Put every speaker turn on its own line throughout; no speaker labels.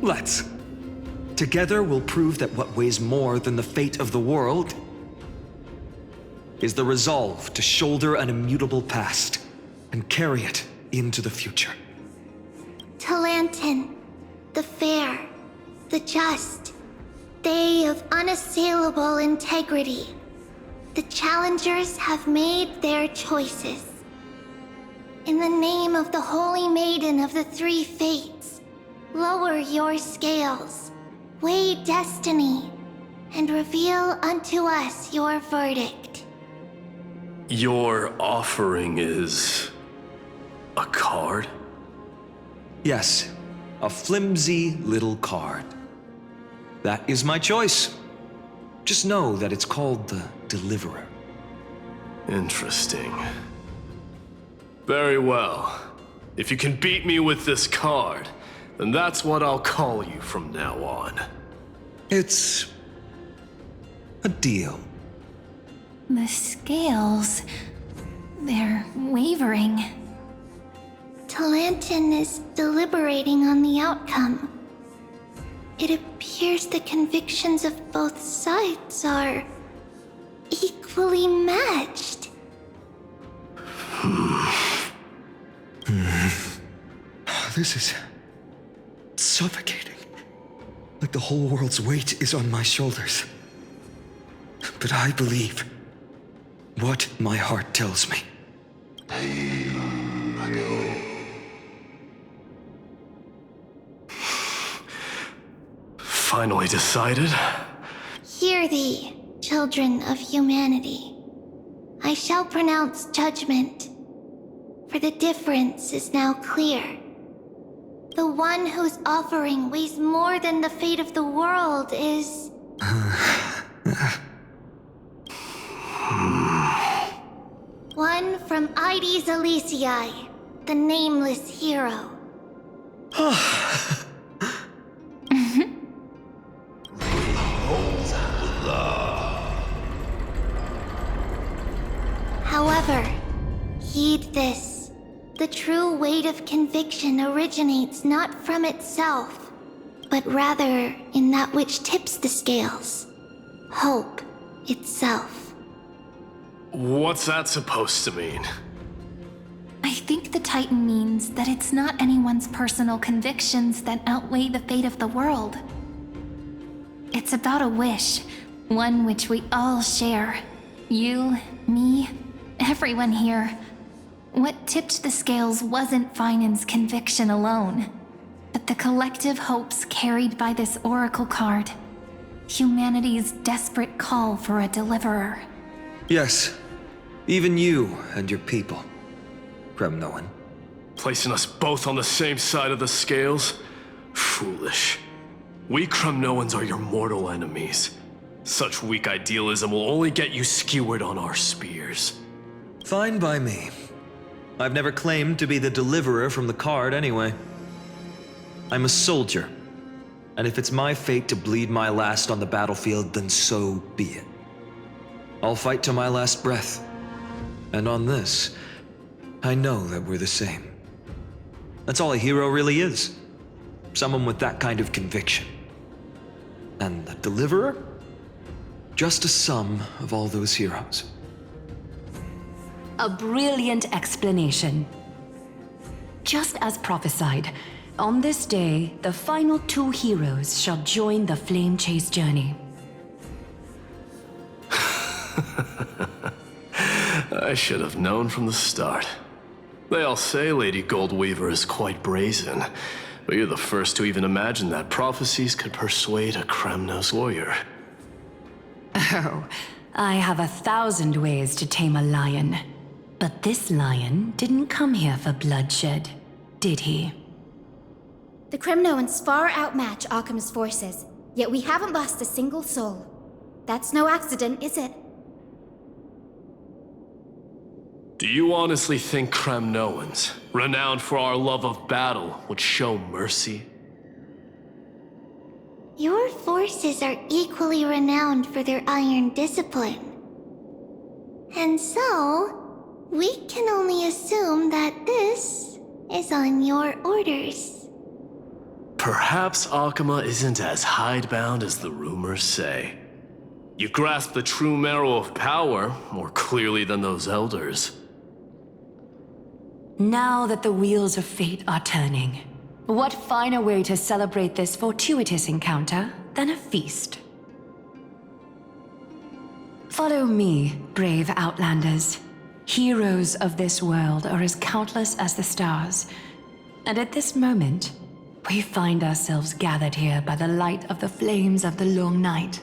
Let's. Together we'll prove that what weighs more than the fate of the world is the resolve to shoulder an immutable past and carry it into the future.
Talantin, the fair, the just, they of unassailable integrity. The challengers have made their choices. In the name of the Holy Maiden of the Three Fates, lower your scales, weigh destiny, and reveal unto us your verdict.
Your offering is a card?
Yes, a flimsy little card. That is my choice. Just know that it's called the Deliverer.
Interesting. Very well. If you can beat me with this card, then that's what I'll call you from now on.
It's a deal.
The scales... they're wavering.
Talantin is deliberating on the outcome. It appears the convictions of both sides are equally matched.
This is suffocating. Like the whole world's weight is on my shoulders. But I believe what my heart tells me.
Finally decided?
Hear thee, children of humanity. I shall pronounce judgment, for the difference is now clear. The one whose offering weighs more than the fate of the world is... one from Ides Elysiae, the nameless hero. However, heed this. The true weight of conviction originates not from itself, but rather in that which tips the scales. Hope itself.
What's that supposed to mean?
I think the Titan means that it's not anyone's personal convictions that outweigh the fate of the world. It's about a wish, one which we all share. You, me, everyone here. What tipped the scales wasn't Finan's conviction alone, but the collective hopes carried by this oracle card. Humanity's desperate call for a deliverer.
Yes, even you and your people, Kremnoan.
Placing us both on the same side of the scales? Foolish. We Kremnoans are your mortal enemies. Such weak idealism will only get you skewered on our spears.
Fine by me. I've never claimed to be the deliverer from the card anyway. I'm a soldier, and if it's my fate to bleed my last on the battlefield, then so be it. I'll fight to my last breath. And on this, I know that we're the same. That's all a hero really is. Someone with that kind of conviction. And the deliverer? Just a sum of all those heroes.
A brilliant explanation. Just as prophesied, on this day, the final two heroes shall join the Flame Chase journey.
I should have known from the start. They all say Lady Goldweaver is quite brazen, but you're the first to even imagine that prophecies could persuade a Kremnos warrior.
Oh, I have 1,000 ways to tame a lion. But this lion didn't come here for bloodshed, did he?
The Kremnoans far outmatch Occam's forces, yet we haven't lost a single soul. That's no accident, is it?
Do you honestly think Kremnoans, renowned for our love of battle, would show mercy?
Your forces are equally renowned for their iron discipline. And so, we can only assume that this is on your orders.
Perhaps Akama isn't as hidebound as the rumors say. You grasp the true marrow of power more clearly than those elders.
Now that the wheels of fate are turning, what finer way to celebrate this fortuitous encounter than a feast? Follow me, brave Outlanders. Heroes of this world are as countless as the stars, and at this moment, we find ourselves gathered here by the light of the flames of the long night.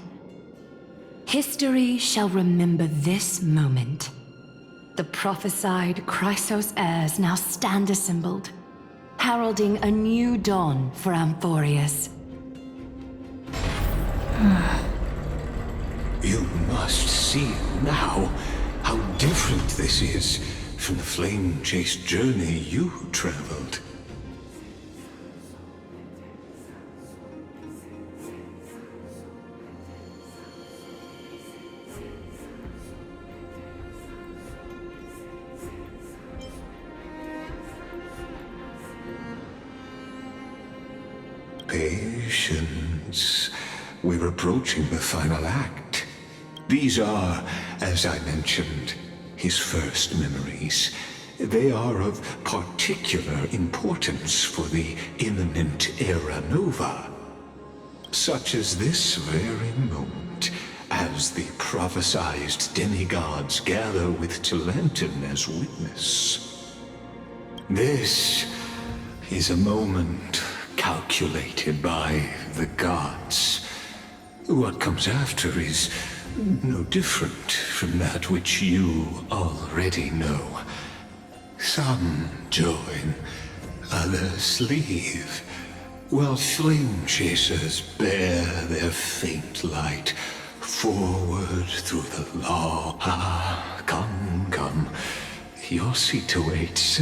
History shall remember this moment. The prophesied Chrysos heirs now stand assembled, heralding a new dawn for Amphorius.
You must see now how different this is from the flame-chased journey you traveled. Patience. We're approaching the final act. These are, as I mentioned, his first memories. They are of particular importance for the imminent Era Nova. Such as this very moment, as the prophesized demigods gather with Talantin as witness. This is a moment calculated by the gods. What comes after is no different from that which you already know. Some join, others leave, while flame chasers bear their faint light forward through the law. Ah, come, come. Your seat awaits.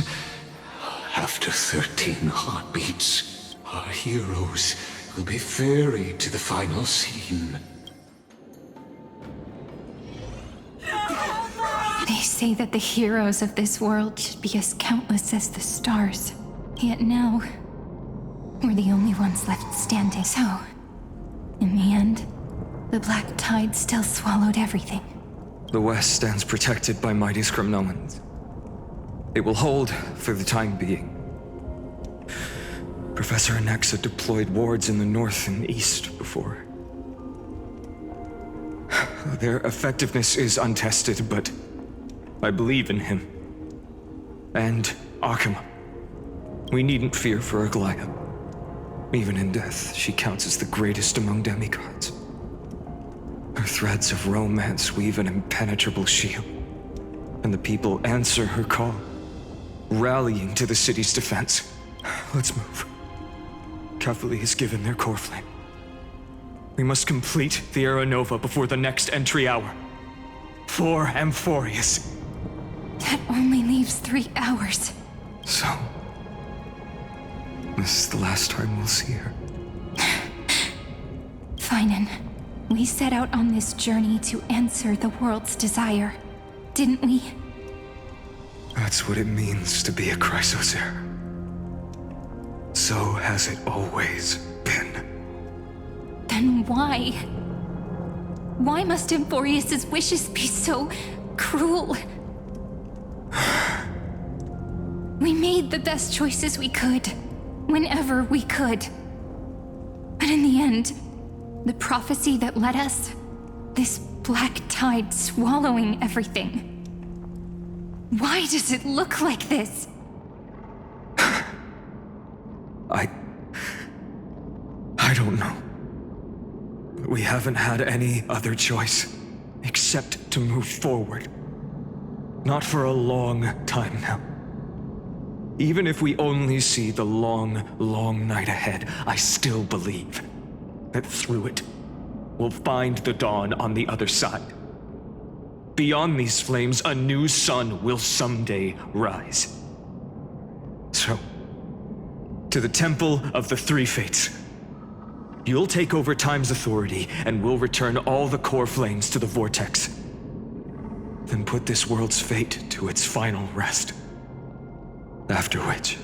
After 13 heartbeats, our heroes will be ferried to the final scene.
They say that the heroes of this world should be as countless as the stars. Yet now, we're the only ones left standing. So, in the end, the black tide still swallowed everything.
The West stands protected by mighty Skrymnoans. It will hold for the time being. Professor Anexa deployed wards in the north and east before. Their effectiveness is untested, but I believe in him. And Akama. We needn't fear for Aglaya. Even in death, she counts as the greatest among demigods. Her threads of romance weave an impenetrable shield, and the people answer her call, rallying to the city's defense. Let's move. Cavalry has given their core flame. We must complete the Era Nova before the next entry hour. For Amphorius.
That only leaves 3 hours.
So, this is the last time we'll see her.
Finan, we set out on this journey to answer the world's desire, didn't we?
That's what it means to be a Chrysos heir. So has it always been.
Then why? Why must Amphorius' wishes be so cruel? We made the best choices we could, whenever we could. But in the end, the prophecy that led us, this black tide swallowing everything. Why does it look like this?
I don't know. We haven't had any other choice, except to move forward. Not for a long time now. Even if we only see the long, long night ahead, I still believe that through it, we'll find the dawn on the other side. Beyond these flames, a new sun will someday rise. So, to the Temple of the Three Fates. You'll take over Time's authority, and we'll return all the core flames to the Vortex. Then put this world's fate to its final rest. After which,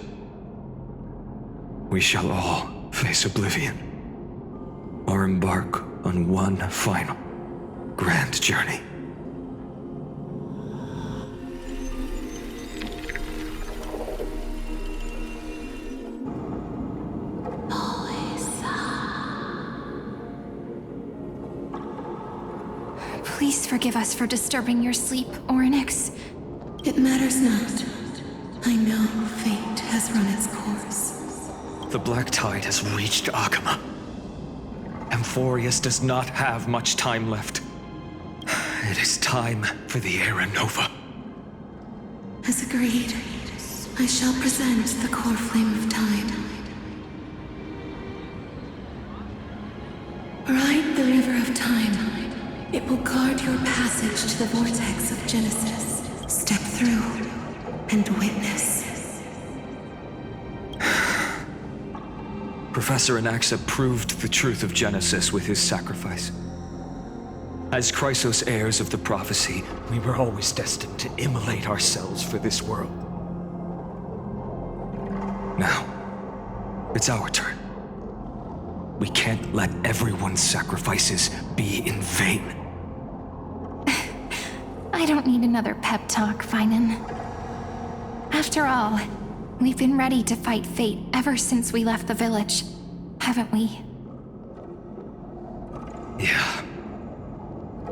we shall all face oblivion, or embark on one final grand journey.
Please forgive us for disturbing your sleep, Orynyx.
It matters not. I know fate has run its course.
The Black Tide has reached Akama. Amphorius does not have much time left. It is time for the Era Nova.
As agreed, I shall present the core flame of time. Ride the river of time. It will guard your passage to the vortex of Genesis. Step through and witness.
Professor Anaxa proved the truth of Genesis with his sacrifice. As Chrysos heirs of the prophecy, we were always destined to immolate ourselves for this world. Now, it's our turn. We can't let everyone's sacrifices be in vain.
I don't need another pep talk, Finan. After all, we've been ready to fight fate ever since we left the village, haven't we?
Yeah.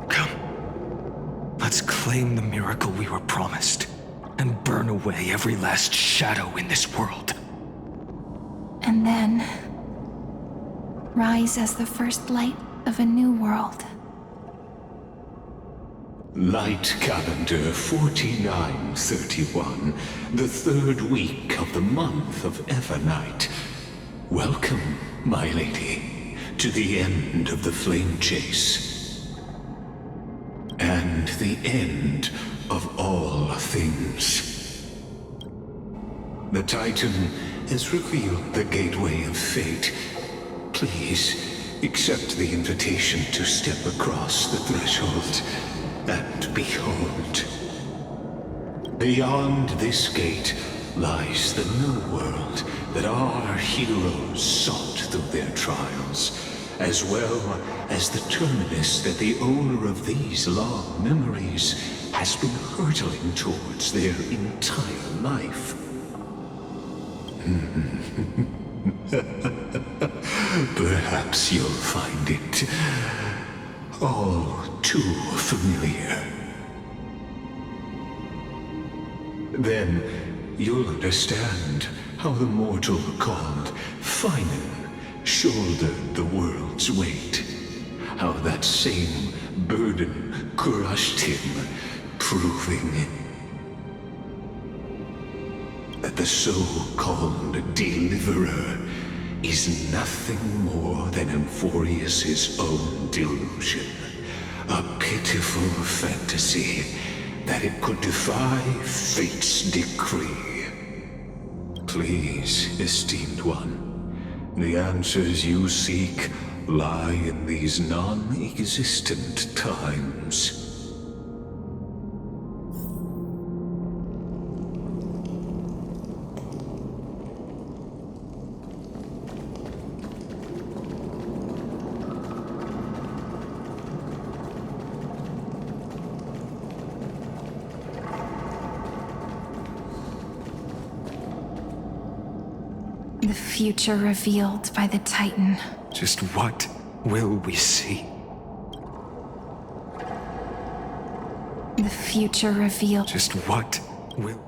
Come. Let's claim the miracle we were promised, and burn away every last shadow in this world.
And then rise as the first light of a new world.
Light calendar 4931, the third week of the month of Evernight. Welcome, my lady, to the end of the flame chase. And the end of all things. The Titan has revealed the gateway of fate. Please, accept the invitation to step across the threshold. And behold, beyond this gate lies the new world that our heroes sought through their trials, as well as the terminus that the owner of these long memories has been hurtling towards their entire life. Perhaps you'll find it all too familiar. Then you'll understand how the mortal called Finan shouldered the world's weight. How that same burden crushed him, proving that the so-called deliverer is nothing more than Amphorius' own delusion. A pitiful fantasy that it could defy fate's decree. Please, esteemed one, the answers you seek lie in these non-existent times.
The future revealed by the Titan.
Just what will we see?
The future revealed.
Just what will...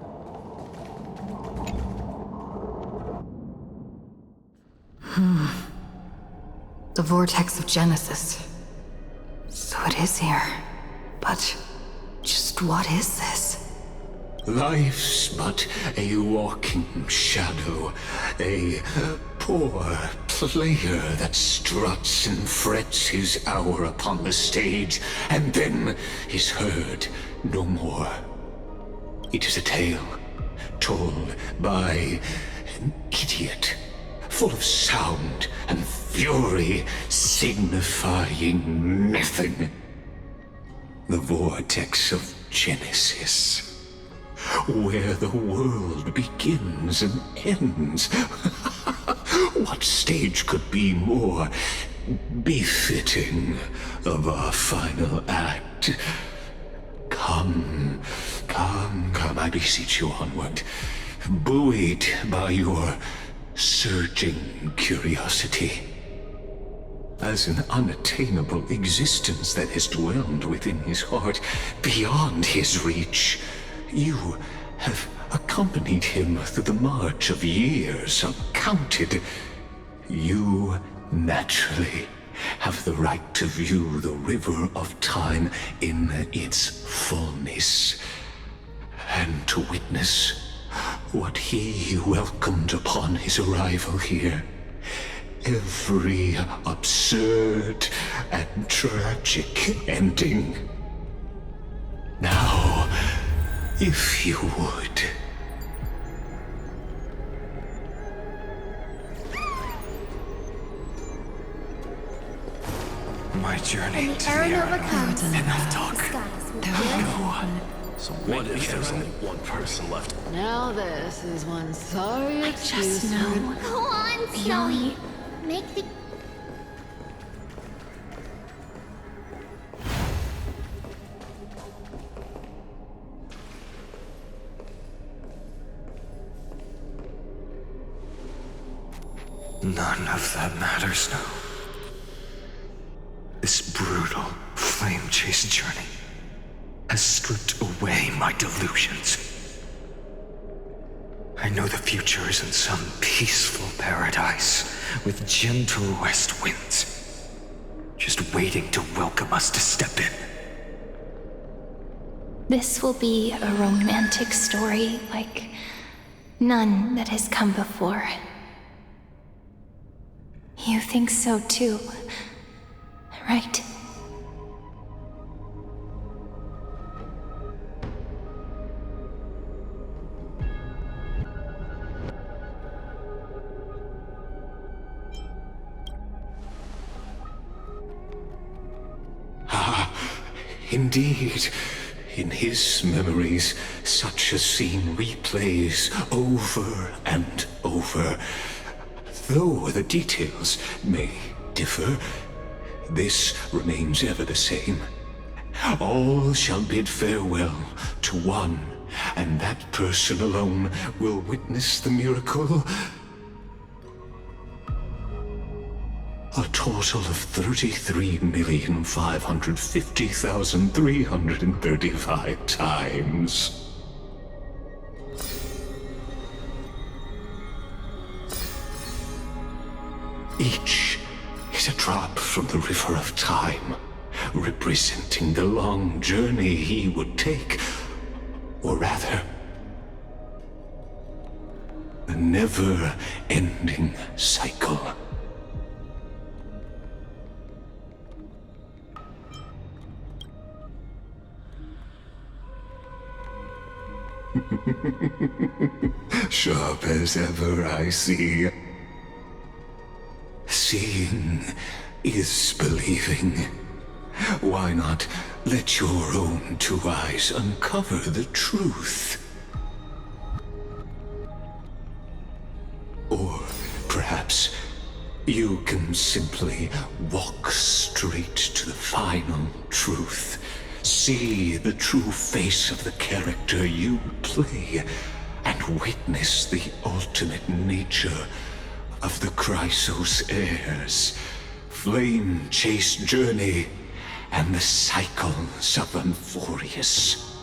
The vortex of Genesis. So it is here. But just what is this?
Life's but a walking shadow, a poor player that struts and frets his hour upon the stage, and then is heard no more. It is a tale told by an idiot, full of sound and fury, signifying nothing. The vortex of Genesis, where the world begins and ends. What stage could be more befitting of our final act? Come, I beseech you onward, buoyed by your surging curiosity. As an unattainable existence that has dwelled within his heart, beyond his reach, you have accompanied him through the march of years uncounted. You naturally have the right to view the river of time in its fullness, and to witness what he welcomed upon his arrival here. Every absurd and tragic ending. Now, if you would.
My journey
When the
to the
Aranova
Aranova.
comes,
Enough talk.
the skies will
There
be
we
clear.
go.
So what if there's only one person left?
Now this is one sorry excuse.
Just know.
Go on, Snowy. Make the
None of that matters now. This brutal flame chase journey has stripped away my delusions. I know the future is in some peaceful paradise with gentle west winds, just waiting to welcome us to step in.
This will be a romantic story like none that has come before. You think so too, right?
Indeed, in his memories, such a scene replays over and over. Though the details may differ, this remains ever the same. All shall bid farewell to one, and that person alone will witness the miracle. A total of 33,550,335 times. Each is a drop from the river of time, representing the long journey he would take, or rather, the never-ending cycle. Sharp as ever, I see. Seeing is believing. Why not let your own two eyes uncover the truth? Or perhaps you can simply walk straight to the final truth. See the true face of the character you play, and witness the ultimate nature of the Chrysos heirs, flame chase journey, and the cycles of Amphorius.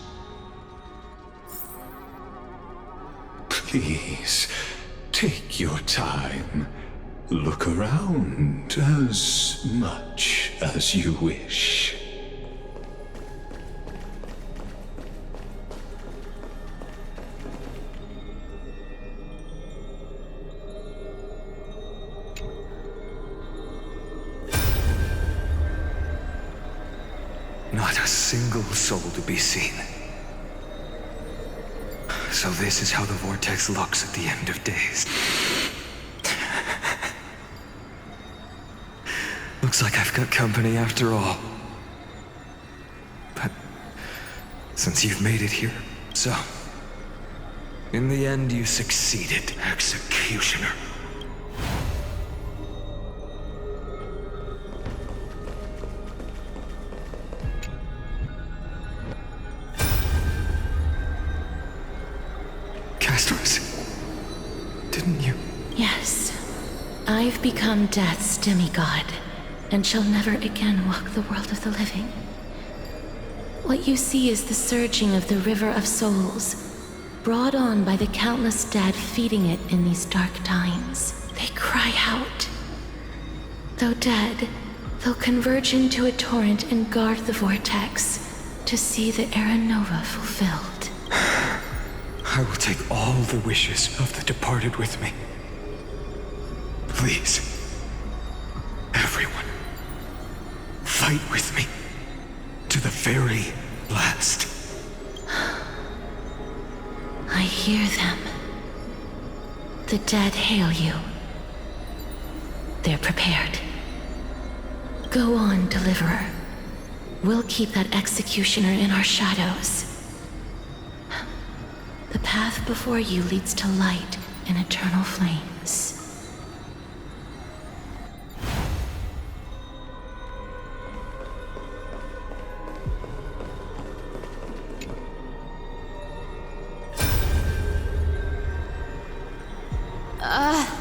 Please, take your time. Look around as much as you wish.
Not a single soul to be seen. So this is how the vortex looks at the end of days. Looks like I've got company after all. But since you've made it here, so in the end you succeeded, Executioner. Castros, didn't you?
Yes. I've become Death's demigod, and shall never again walk the world of the living. What you see is the surging of the river of souls, brought on by the countless dead feeding it in these dark times. They cry out. Though dead, they'll converge into a torrent and guard the vortex to see the Era Nova fulfilled.
I will take all the wishes of the departed with me. Please, everyone, fight with me to the very last.
I hear them. The dead hail you. They're prepared. Go on, Deliverer. We'll keep that executioner in our shadows. The path before you leads to light and eternal flames.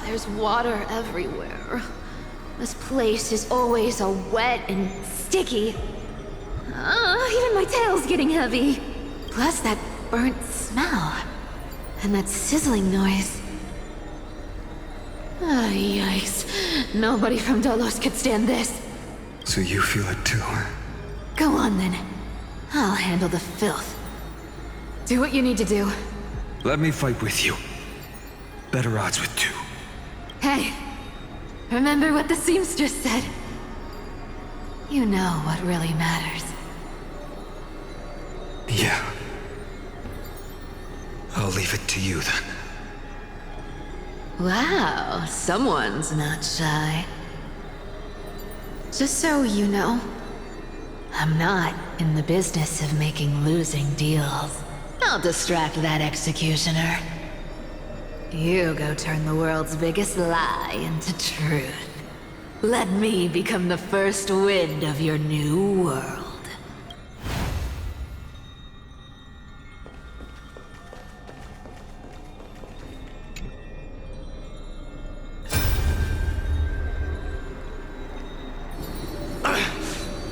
There's water everywhere. This place is always so wet and sticky. Even my tail's getting heavy. Plus that burnt smell. And that sizzling noise. Yikes. Nobody from Delos could stand this.
So you feel it too, huh?
Go on then. I'll handle the filth. Do what you need to do.
Let me fight with you. Better odds with two.
Hey, remember what the seamstress said? You know what really matters.
Yeah. I'll leave it to you then.
Wow, someone's not shy. Just so you know, I'm not in the business of making losing deals. I'll distract that executioner. You go turn the world's biggest lie into truth. Let me become the first wind of your new world.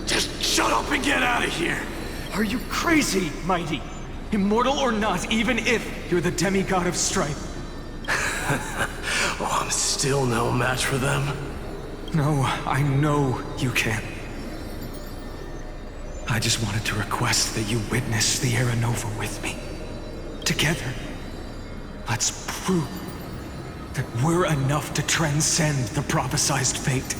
Just shut up and get out of here!
Are you crazy, Mighty? Immortal or not, even if you're the demigod of strife.
Oh, I'm still no match for them.
No, I know you can. I just wanted to request that you witness the Era Nova with me. Together, let's prove that we're enough to transcend the prophesized fate.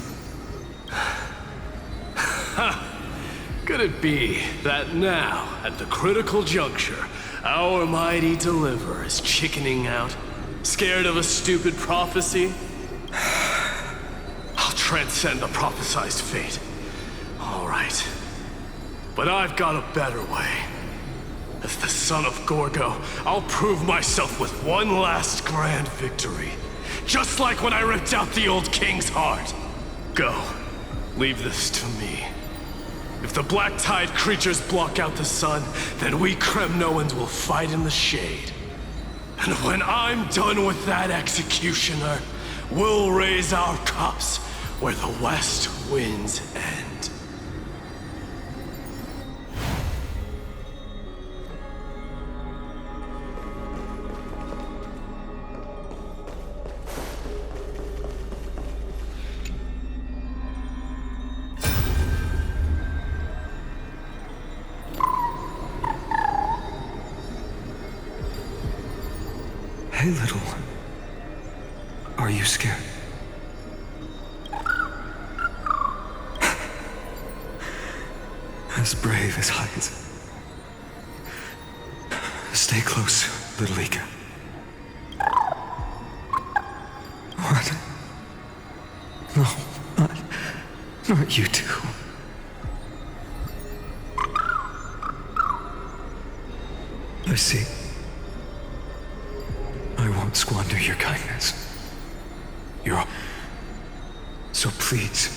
Could it be that now, at the critical juncture, our mighty deliverer is chickening out? Scared of a stupid prophecy? I'll transcend the prophesized fate. All right. But I've got a better way. As the son of Gorgo, I'll prove myself with one last grand victory. Just like when I ripped out the old king's heart. Go. Leave this to me. If the Black Tide creatures block out the sun, then we Kremnoans will fight in the shade. And when I'm done with that executioner, we'll raise our cups where the west winds end.
Hey, little one. Are you scared? As brave as Hyde. Stay close, little Ika. What? No, not you two. I see. I won't squander your kindness. So please,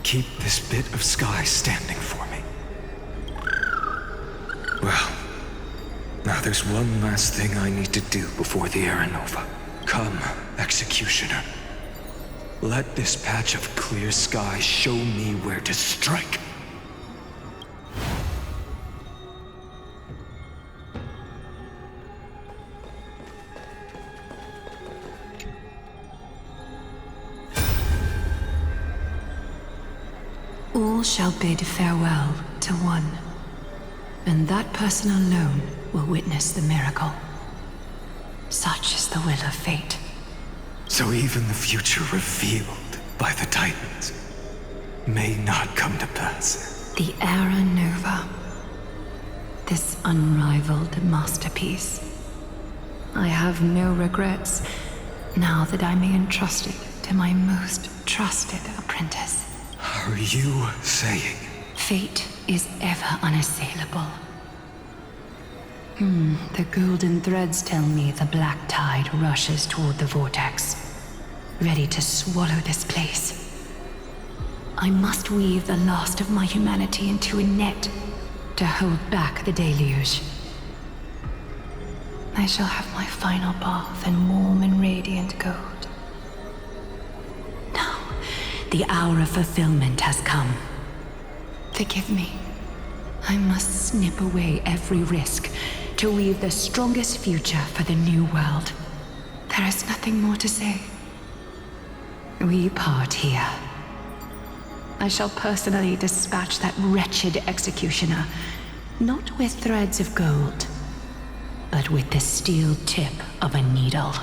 keep this bit of sky standing for me. Well, Now there's one last thing I need to do before the Era Nova. Come, Executioner. Let this patch of clear sky show me where to strike.
All shall bid farewell to one, and that person alone will witness the miracle. Such is the will of fate.
So even the future revealed by the Titans may not come to pass.
The Era Nova. This unrivaled masterpiece. I have no regrets now that I may entrust it to my most trusted apprentice.
Are you saying?
Fate is ever unassailable. The golden threads tell me the black tide rushes toward the vortex, ready to swallow this place. I must weave the last of my humanity into a net to hold back the deluge. I shall have my final bath in warm and radiant gold. Now, the hour of fulfillment has come. Forgive me. I must snip away every risk to weave the strongest future for the new world. There is nothing more to say. We part here. I shall personally dispatch that wretched executioner, not with threads of gold, but with the steel tip of a needle.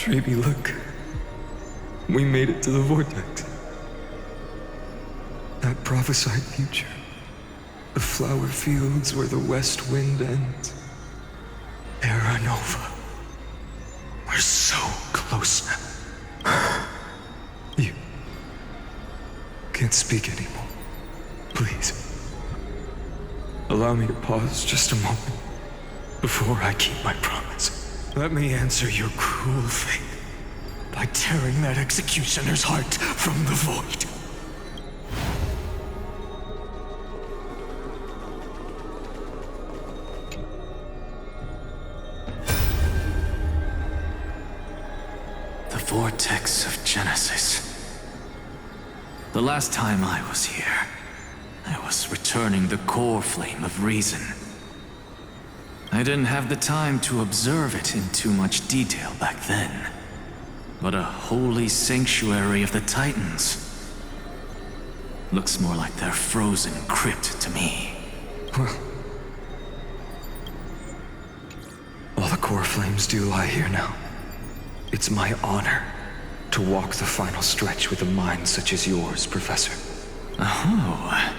Baby, look. We made it to the vortex. That prophesied future. The flower fields where the west wind ends. Era Nova. We're so close now. You can't speak anymore. Please. Allow me to pause just a moment before I keep my promise. Let me answer your cruel fate by tearing that executioner's heart from the void.
The vortex of Genesis. The last time I was here, I was returning the core flame of reason. I didn't have the time to observe it in too much detail back then. But a holy sanctuary of the Titans looks more like their frozen crypt to me.
Well, all the core flames do lie here now. It's my honor to walk the final stretch with a mind such as yours, Professor.
Oh,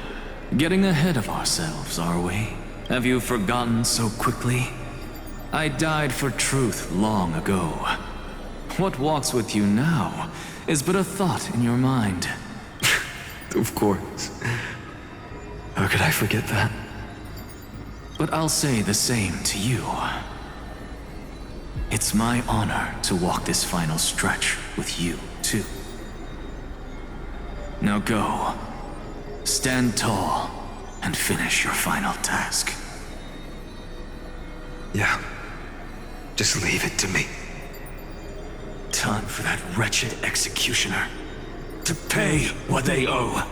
getting ahead of ourselves, are we? Have you forgotten so quickly? I died for truth long ago. What walks with you now is but a thought in your mind.
Of course. How could I forget that?
But I'll say the same to you. It's my honor to walk this final stretch with you, too. Now go. Stand tall and finish your final task.
Yeah. Just leave it to me.
Time for that wretched executioner to pay what they owe.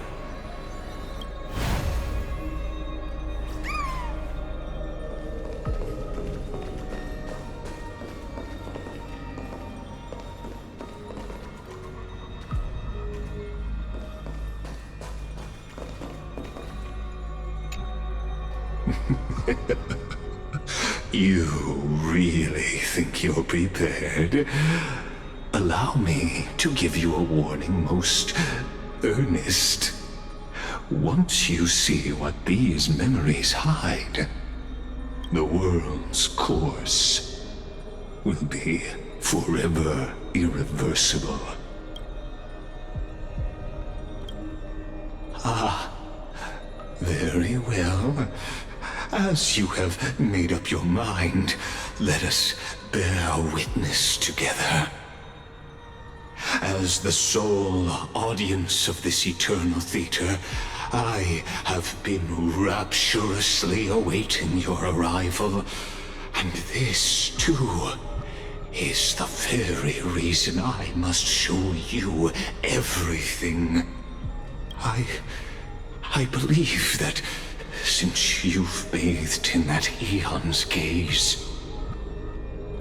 You really think you're prepared? Allow me to give you a warning, most earnest. Once you see what these memories hide, the world's course will be forever irreversible. Very well. As you have made up your mind, let us bear witness together. As the sole audience of this eternal theater, I have been rapturously awaiting your arrival, and this, too, is the very reason I must show you everything. I believe that since you've bathed in that Aeon's gaze,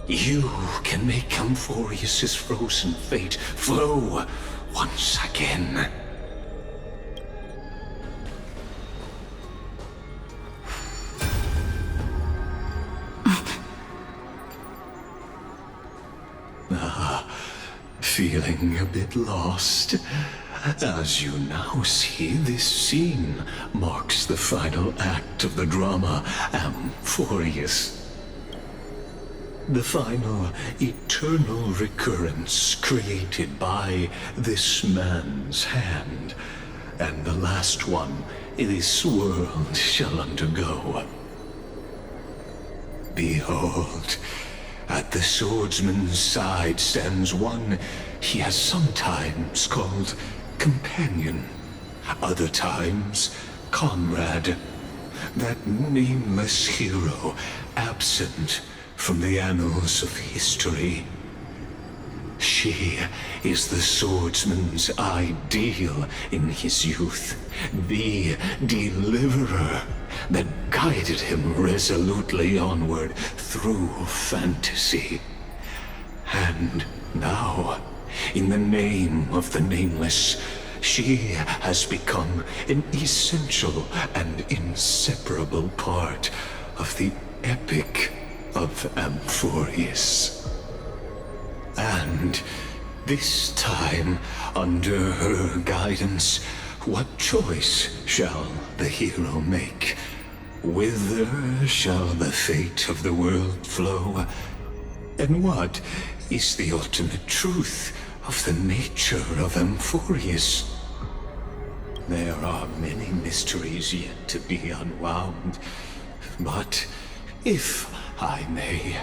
you can make Amphorius's frozen fate flow once again. Feeling a bit lost? As you now see, this scene marks the final act of the drama Amphorius. The final eternal recurrence created by this man's hand, and the last one this world shall undergo. Behold, at the swordsman's side stands one he has sometimes called companion, other times comrade, that nameless hero absent from the annals of history. She is the swordsman's ideal in his youth, the deliverer that guided him resolutely onward through fantasy. And now, in the name of the Nameless, she has become an essential and inseparable part of the epic of Amphorius. And this time, under her guidance, what choice shall the hero make? Whither shall the fate of the world flow? And what is the ultimate truth of the nature of Amphorius? There are many mysteries yet to be unwound, but if I may,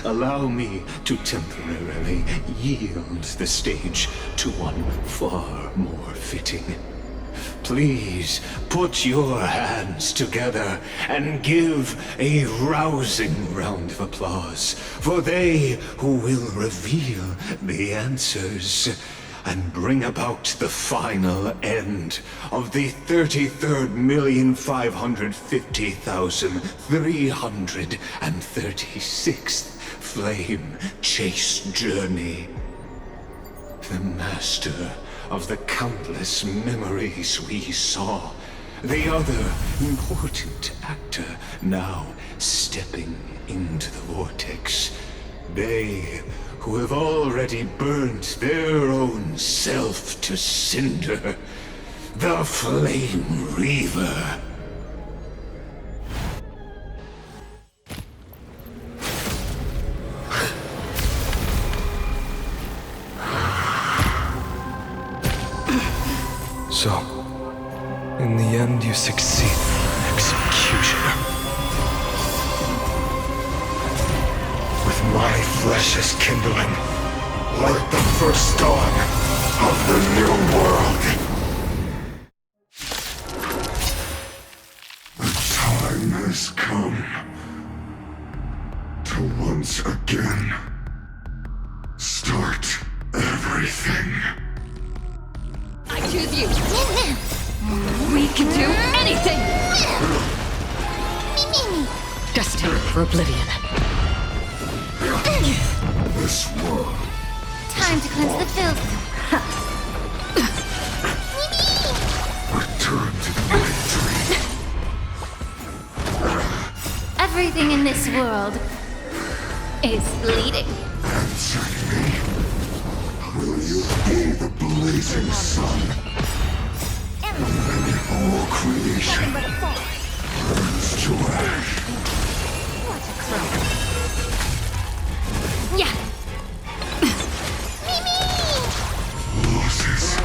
allow me to temporarily yield the stage to one far more fitting. Please put your hands together and give a rousing round of applause for they who will reveal the answers and bring about the final end of the 33,550,336th Flame Chase journey. The master of the countless memories we saw, the other important actor now stepping into the vortex. They who have already burnt their own self to cinder, the Flame Reaver.
So, in the end, you succeed, Executioner.
With my flesh as kindling, like the first dawn of the new world. The time has come to once again start everything.
I choose you! We can do anything! Destined for oblivion.
This world.
Time to cleanse the filth.
Return to the victory.
Everything in this world is bleeding.
Answer me. Will you be the blazing sun? And all creation burns to ash.
Yeah.
Losses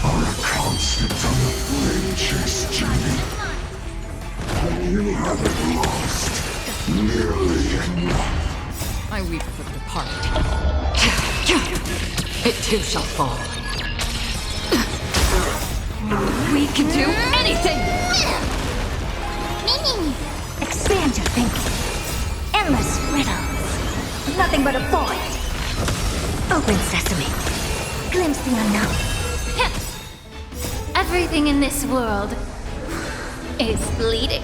are a constant on the Flame Chase journey. You haven't lost nearly enough.
I weep for the departed. It too shall fall. We can do anything!
Expand your thinking. Endless riddles. Nothing but a void. Open sesame. Glimpse the unknown.
Everything in this world is bleeding.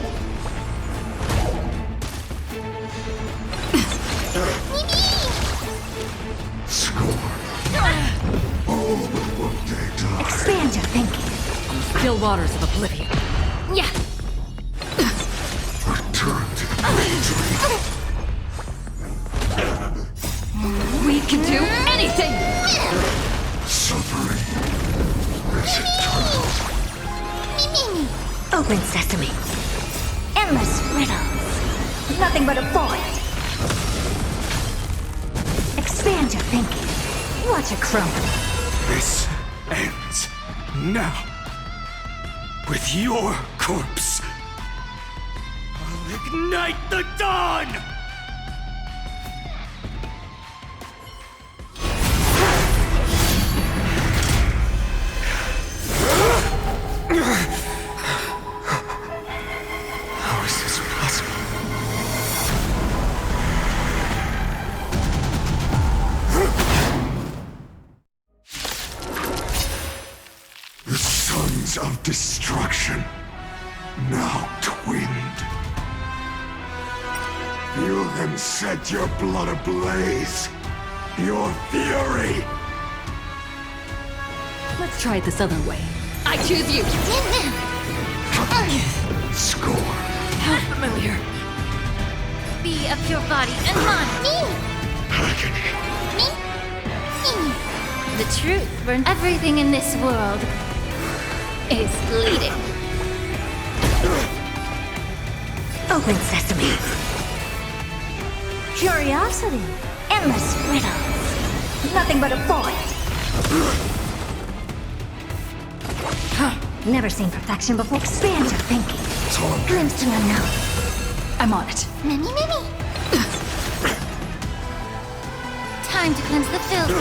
Score. All but one day die.
Expand your thinking.
Still waters of oblivion.
Yeah.
Return to the victory.
We can do anything!
Suffering is eternal.
Open sesame. Endless riddles. Nothing but a void. Expand your thinking. Watch it crumble.
This ends now. With your corpse. I'll ignite the dawn! How is this possible?
The sons of destruction, now twinned. Feel them set your blood ablaze. Your fury!
Let's try it this other way. I choose you!
Score.
How familiar.
Be of your body and mind.
Agony.
The truth for everything in this world is bleeding.
Open sesame. Curiosity. Endless riddles. Nothing but a void. Never seen perfection before. Expand your thinking. Glimpse the unknown.
I'm on it.
Many. Time to cleanse the filth.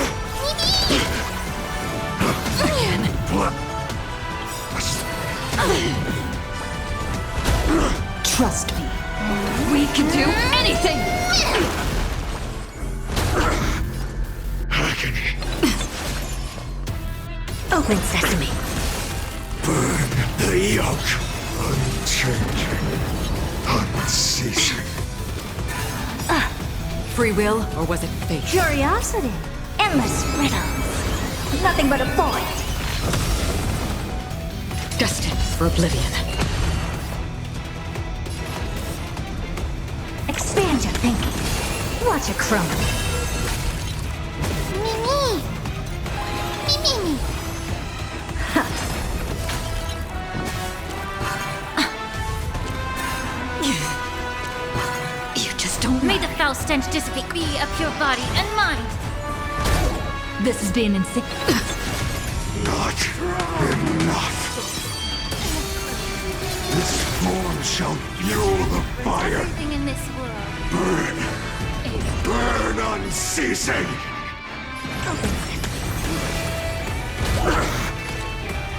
Trust me. We can do anything!
Agony.
Open sesame.
Burn the yoke. Unchanging. Unceasing.
Free will, or was it fate?
Curiosity. Endless riddles. Nothing but a void.
Destined for oblivion.
Expand your thinking. Watch it crumble.
Mimi!
You just don't
May the foul stench dissipate. Be of your body and mind.
This has been insane.
Not enough. This form shall fuel the fire.
Everything in this world
Burn.
is
Burn unceasing.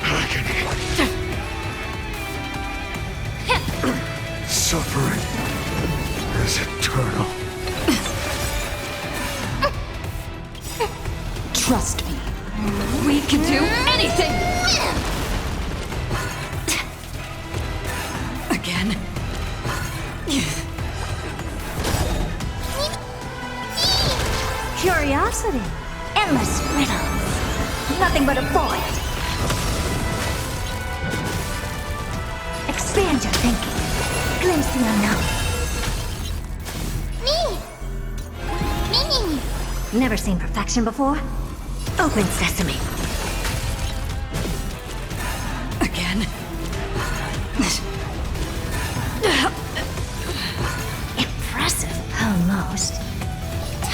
Agony. Suffering is eternal.
Trust me. We can do anything! Again.
Curiosity. Endless riddles. Nothing but a void. Expand your thinking. Glimpse the unknown. Never seen perfection before? Open sesame.
Again.
Impressive. Almost.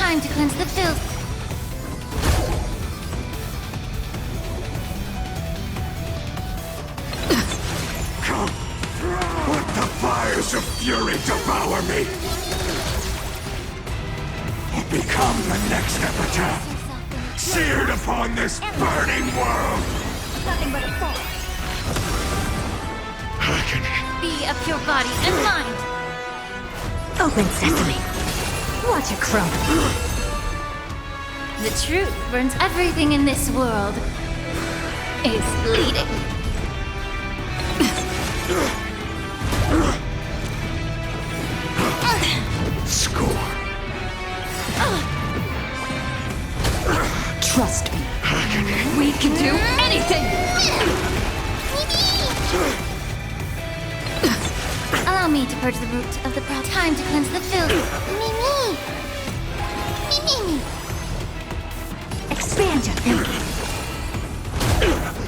time to cleanse the filth.
Come. Let the fires arrows of fury devour me! Or become the next epitaph, seared upon this burning world!
Nothing but a thought.
Agony.
Be of your body and mind.
Open sesame. Watch it crumble.
The truth burns everything in this world. Is bleeding.
Score.
Trust me. We can do anything!
Allow me to purge the root of the problem. Time to cleanse the filth. Me.
Expand your thinking.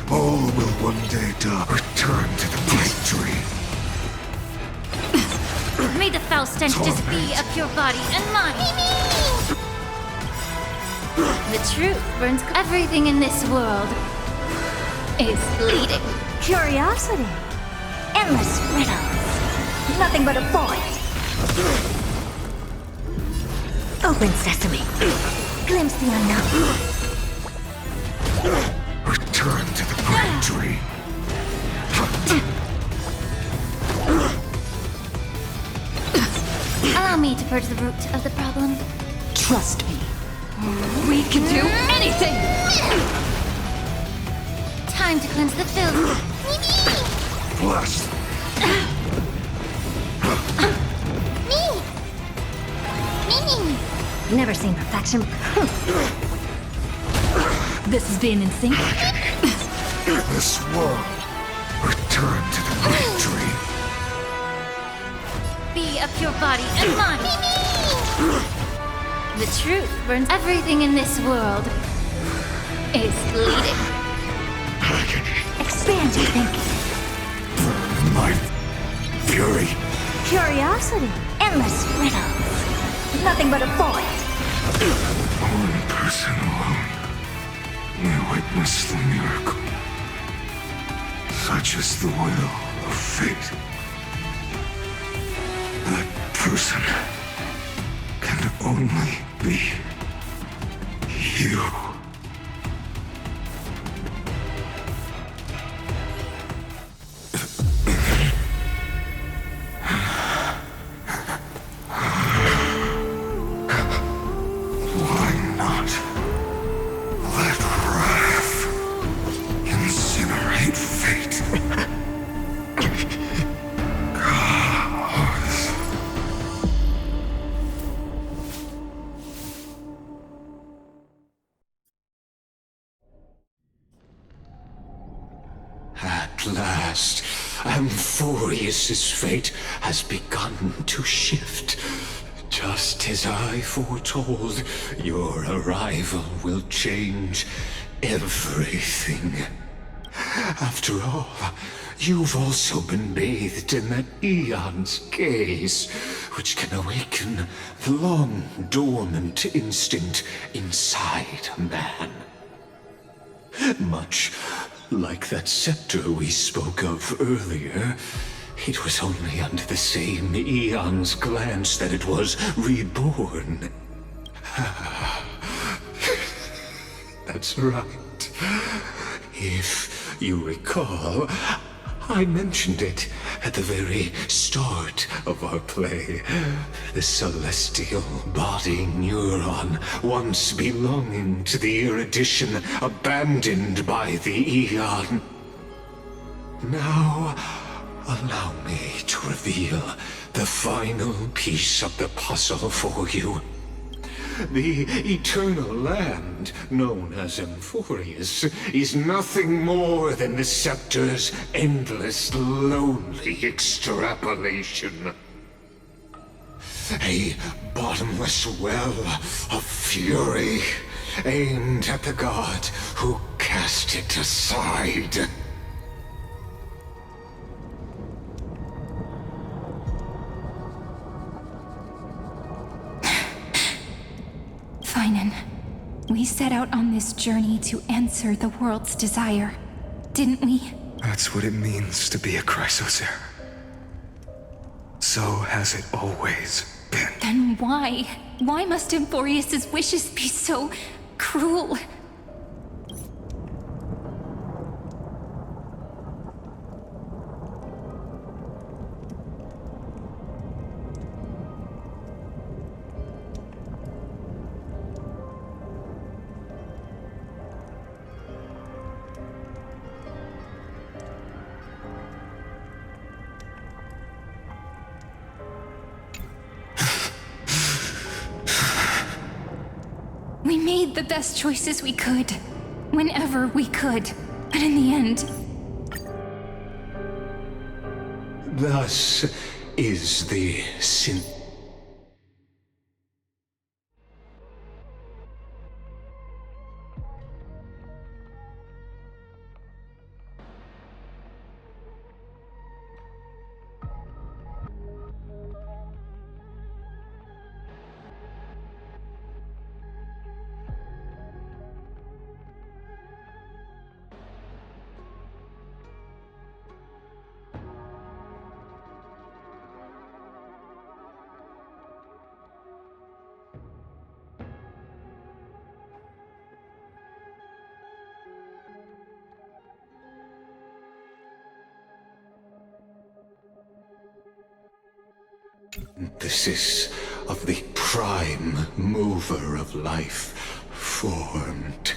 All will one day die. Return to the bright tree.
May the foul stench disappear of your body and mind. The truth burns everything in this world. Is bleeding.
Curiosity. Endless riddles. Nothing but a void. Open sesame. Glimpse the unknown.
Return to the bright tree.
Allow me to purge the root of the problem.
Trust me. We can do anything!
Time to cleanse the filth.
Bless.
Never seen perfection.
This is being in sync.
This world. Return to the bright tree.
Be of your body and mind. The truth burns everything in this world. Is bleeding.
Expand your thinking.
Burn my fury.
Curiosity. Endless riddles. Nothing but a void.
One person alone may witness the miracle. Such is the will of fate. That person can only be you. Why not let wrath incinerate fate? Gods.
At last, Amphorius's fate has begun to shift. Just as I foretold, your arrival will change everything. After all, you've also been bathed in that Eon's gaze, which can awaken the long-dormant instinct inside a man. Much like that scepter we spoke of earlier, it was only under the same Eon's glance that it was reborn. That's right. If you recall, I mentioned it at the very start of our play. The celestial body neuron, once belonging to the erudition abandoned by the Eon. Now, allow me to reveal the final piece of the puzzle for you. The eternal land, known as Amphorius, is nothing more than the scepter's endless, lonely extrapolation. A bottomless well of fury, aimed at the god who cast it aside.
Finan, we set out on this journey to answer the world's desire, didn't we?
That's what it means to be a Chrysosaur. So has it always been.
Then why? Why must Emphorius's wishes be so cruel? We made the best choices we could, whenever we could. But in the end,
Thus is the sin. This is of the prime mover of life formed.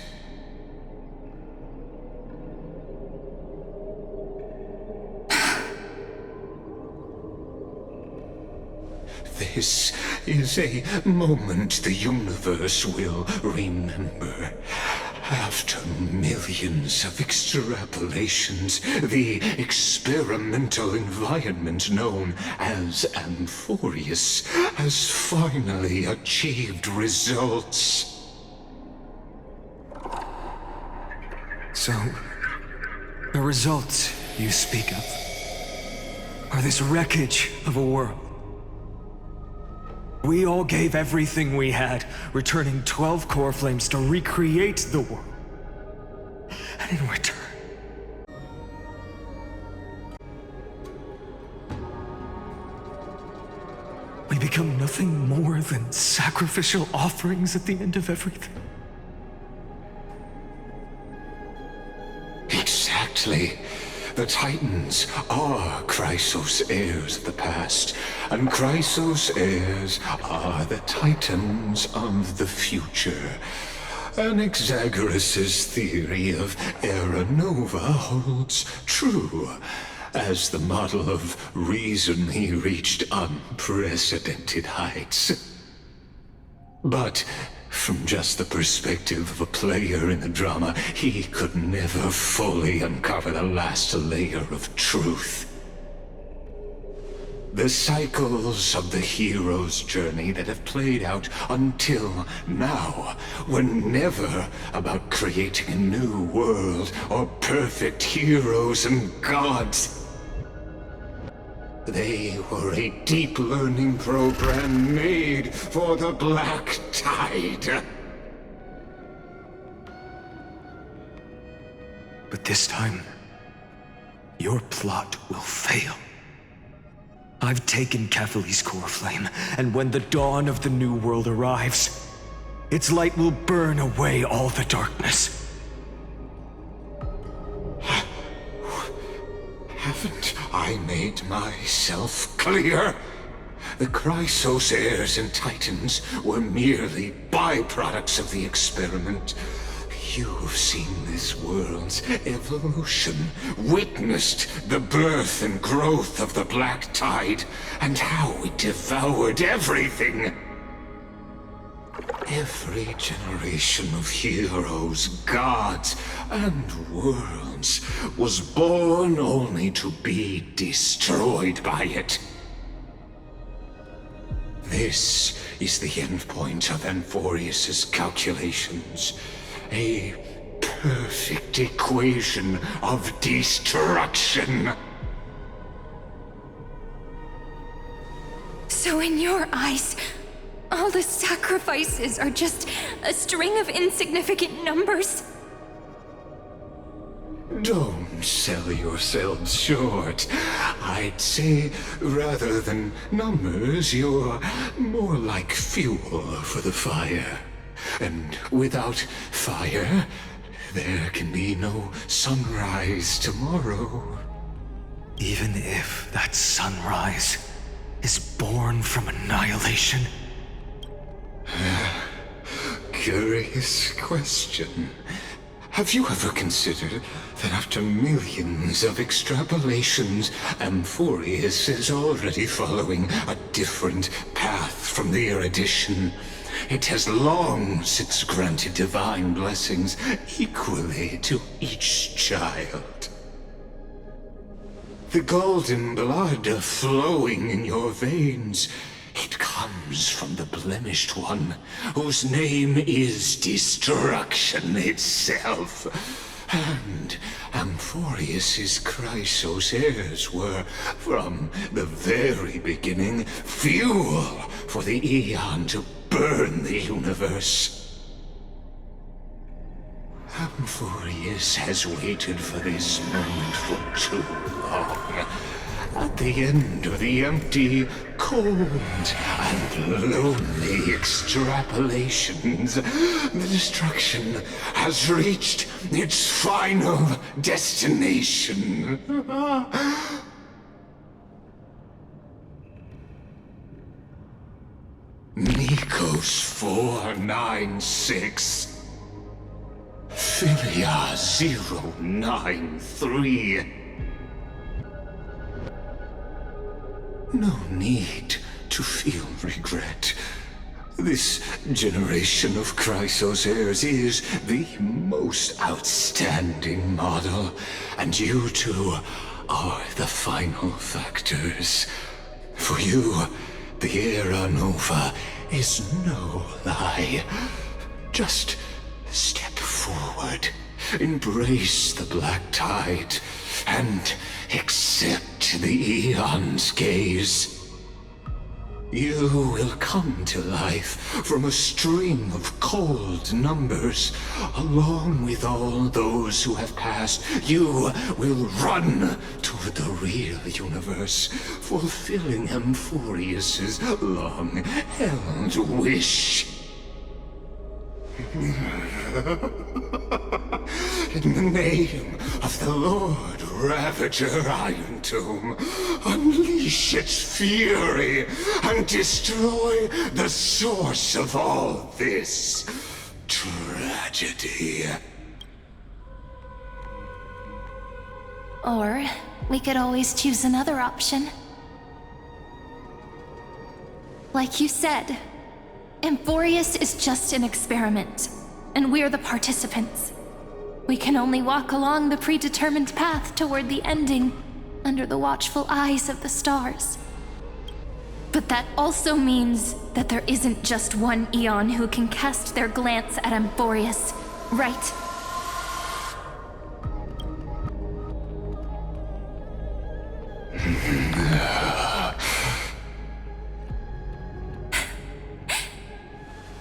This is a moment the universe will remember. After millions of extrapolations, the experimental environment known as Amphorius has finally achieved results.
So, the results you speak of are this wreckage of a world. We all gave everything we had, returning 12 core flames to recreate the world. And in return, we become nothing more than sacrificial offerings at the end of everything.
Exactly. The Titans are Chrysos heirs of the past, and Chrysos heirs are the Titans of the future. Anaxagoras' theory of Era Nova holds true. As the model of reason, he reached unprecedented heights. But from just the perspective of a player in the drama, he could never fully uncover the last layer of truth. The cycles of the hero's journey that have played out until now were never about creating a new world or perfect heroes and gods. They were a deep learning program made for the Black Tide.
But this time, your plot will fail. I've taken Catholi's core flame, and when the dawn of the new world arrives, its light will burn away all the darkness.
Haven't I made myself clear? The Chrysos heirs and Titans were merely byproducts of the experiment. You've seen this world's evolution, witnessed the birth and growth of the Black Tide, and how it devoured everything. Every generation of heroes, gods, and worlds was born only to be destroyed by it. This is the endpoint of Amphorius's calculations. A perfect equation of destruction.
so in your eyes, all the sacrifices are just a string of insignificant numbers?
Don't don't sell yourselves short. I'd say, rather than numbers, you're more like fuel for the fire. And without fire, there can be no sunrise tomorrow.
Even if that sunrise is born from annihilation?
Curious question. Have you ever considered that after millions of extrapolations, Amphorius is already following a different path from the erudition? It has long since granted divine blessings equally to each child. The golden blood flowing in your veins, it comes from the blemished one, whose name is destruction itself. And Amphorius's Chrysos heirs were, from the very beginning, fuel for the Aeon to burn the universe. Amphorius has waited for this moment for too long. At the end of the empty, cold, and lonely extrapolations, the destruction has reached its final destination. Nikos 496. Philia 093. No need to feel regret. This generation of Chrysos heirs is the most outstanding model, and you two are the final factors. For you, the Era Nova is no lie. Just step forward, embrace the black tide, and accept the Aeon's gaze. You will come to life from a string of cold numbers. Along with all those who have passed, you will run toward the real universe, fulfilling Amphorius's long-held wish. In the name of the Lord Ravager Iron Tomb, unleash its fury and destroy the source of all this tragedy.
Or we could always choose another option. Like you said, Amphorius is just an experiment, and we're the participants. We can only walk along the predetermined path toward the ending, under the watchful eyes of the stars. But that also means that there isn't just one Aeon who can cast their glance at Amphorius, right?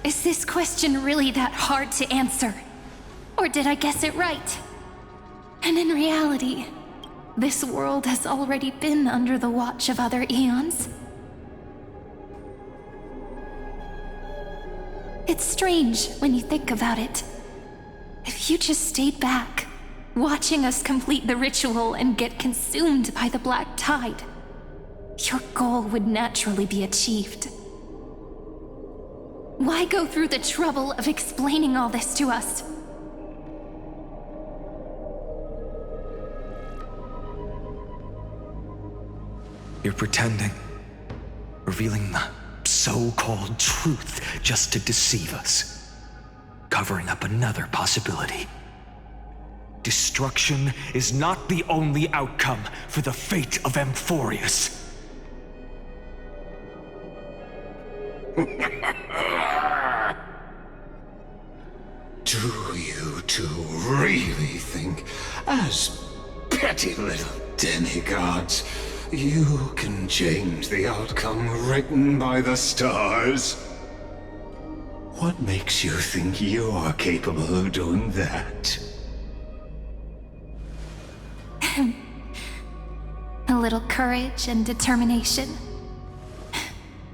Is this question really that hard to answer? Or did I guess it right? And in reality, this world has already been under the watch of other Aeons. It's strange when you think about it. If you just stayed back, watching us complete the ritual and get consumed by the black tide, your goal would naturally be achieved. Why go through the trouble of explaining all this to us?
You're pretending, revealing the so-called truth just to deceive us, covering up another possibility. Destruction is not the only outcome for the fate of Amphorius.
Do you two really think, as petty little demigods, you can change the outcome written by the stars? What makes you think you're capable of doing that?
A little courage and determination.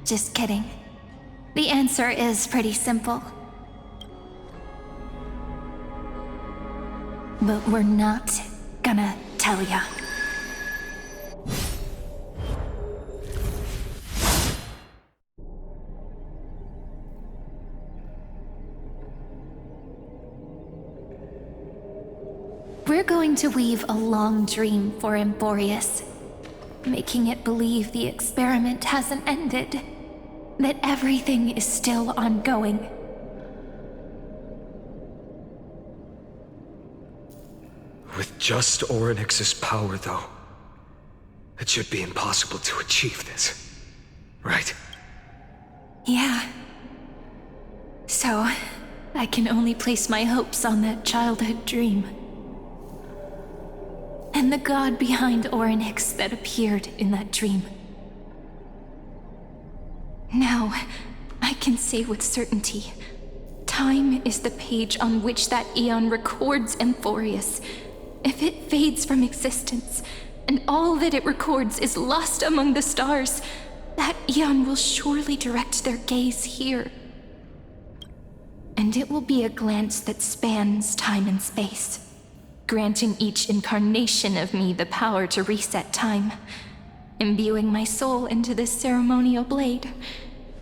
Just kidding. The answer is pretty simple. But we're not gonna tell ya. We're going to weave a long dream for Emborius, making it believe the experiment hasn't ended, that everything is still ongoing.
With just Orynyx's power, though, it should be impossible to achieve this, right?
Yeah. So, I can only place my hopes on that childhood dream. And the god behind Orynyx that appeared in that dream. Now, I can say with certainty, time is the page on which that eon records Emborius. If it fades from existence, and all that it records is lost among the stars, that eon will surely direct their gaze here. And it will be a glance that spans time and space, granting each incarnation of me the power to reset time, imbuing my soul into this ceremonial blade,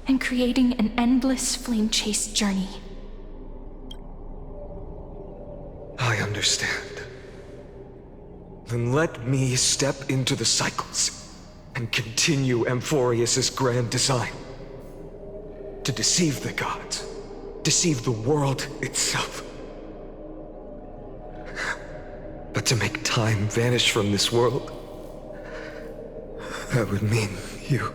and creating an endless flame-chase journey.
I understand. Then let me step into the cycles and continue Amphorius's grand design. To deceive the gods, deceive the world itself. But to make time vanish from this world, that would mean you...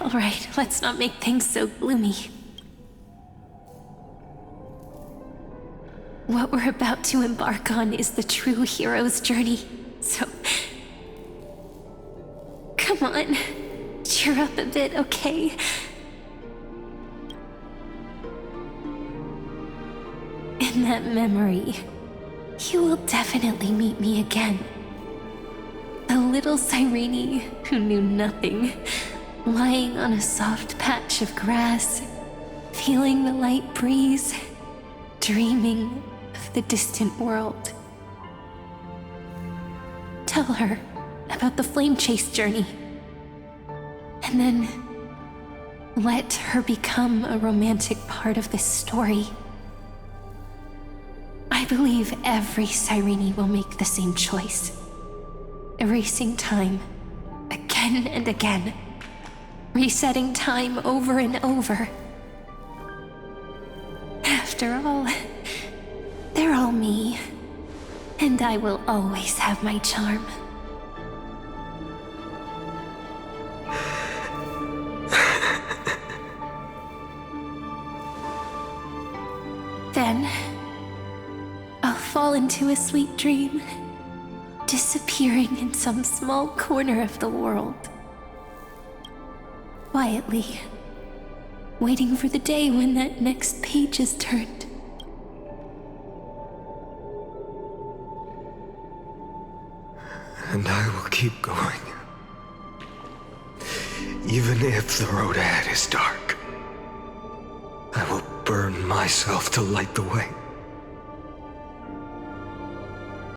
All right, let's not make things so gloomy. What we're about to embark on is the true hero's journey, so... Come on, cheer up a bit, okay? In that memory, you will definitely meet me again. The little Cyrene who knew nothing, lying on a soft patch of grass, feeling the light breeze, dreaming of the distant world. Tell her about the flame chase journey, and then let her become a romantic part of this story. I believe every Cyrene will make the same choice, erasing time again and again, resetting time over and over. After all, they're all me, and I will always have my charm. Then, I'll fall into a sweet dream, disappearing in some small corner of the world. Quietly, waiting for the day when that next page is turned.
And I will keep going. Even if the road ahead is dark, I will burn myself to light the way.